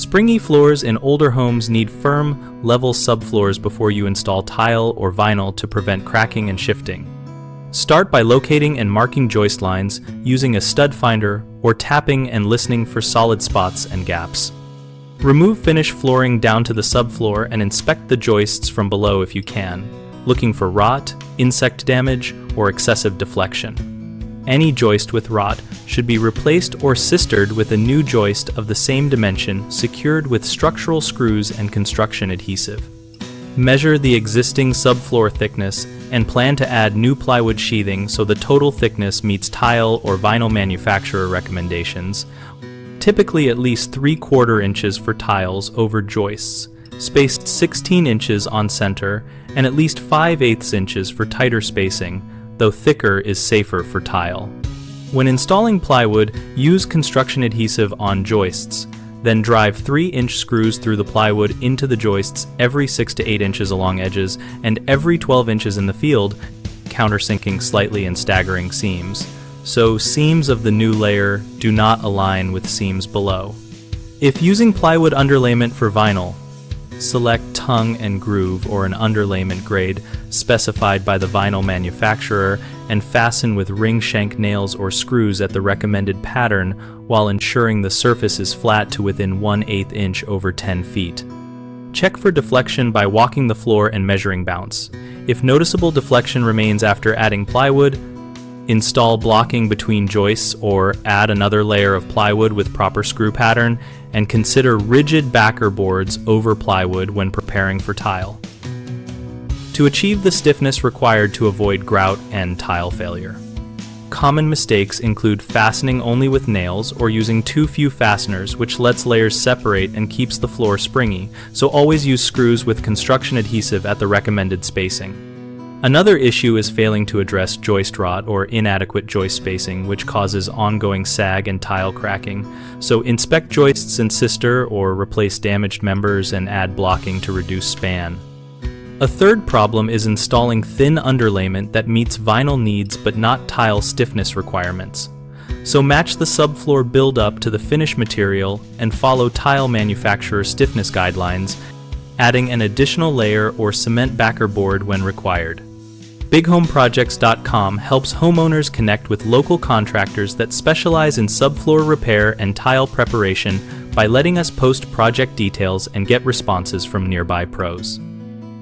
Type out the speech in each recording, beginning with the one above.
Springy floors in older homes need firm, level subfloors before you install tile or vinyl to prevent cracking and shifting. Start by locating and marking joist lines using a stud finder or tapping and listening for solid spots and gaps. Remove finished flooring down to the subfloor and inspect the joists from below if you can, looking for rot, insect damage, or excessive deflection. Any joist with rot should be replaced or sistered with a new joist of the same dimension secured with structural screws and construction adhesive. Measure the existing subfloor thickness and plan to add new plywood sheathing so the total thickness meets tile or vinyl manufacturer recommendations, typically at least 3/4 inches for tiles over joists, spaced 16 inches on center and at least 5/8 inches for tighter spacing, though thicker is safer for tile. When installing plywood, use construction adhesive on joists. Then drive 3-inch screws through the plywood into the joists every 6 to 8 inches along edges and every 12 inches in the field, countersinking slightly and staggering seams, so seams of the new layer do not align with seams below. If using plywood underlayment for vinyl, select tongue and groove or an underlayment grade specified by the vinyl manufacturer and fasten with ring shank nails or screws at the recommended pattern while ensuring the surface is flat to within 1/8 inch over 10 feet. Check for deflection by walking the floor and measuring bounce. If noticeable deflection remains after adding plywood, install blocking between joists or add another layer of plywood with proper screw pattern, and consider rigid backer boards over plywood when preparing for tile, to achieve the stiffness required to avoid grout and tile failure. Common mistakes include fastening only with nails or using too few fasteners, which lets layers separate and keeps the floor springy, so always use screws with construction adhesive at the recommended spacing. Another issue is failing to address joist rot or inadequate joist spacing, which causes ongoing sag and tile cracking, so inspect joists and sister or replace damaged members and add blocking to reduce span. A third problem is installing thin underlayment that meets vinyl needs but not tile stiffness requirements. So match the subfloor build-up to the finish material and follow tile manufacturer stiffness guidelines, adding an additional layer or cement backer board when required. BigHomeProjects.com helps homeowners connect with local contractors that specialize in subfloor repair and tile preparation by letting us post project details and get responses from nearby pros.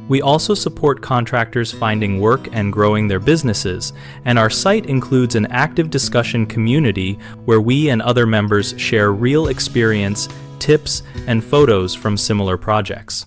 We also support contractors finding work and growing their businesses, and our site includes an active discussion community where we and other members share real experience, tips, and photos from similar projects.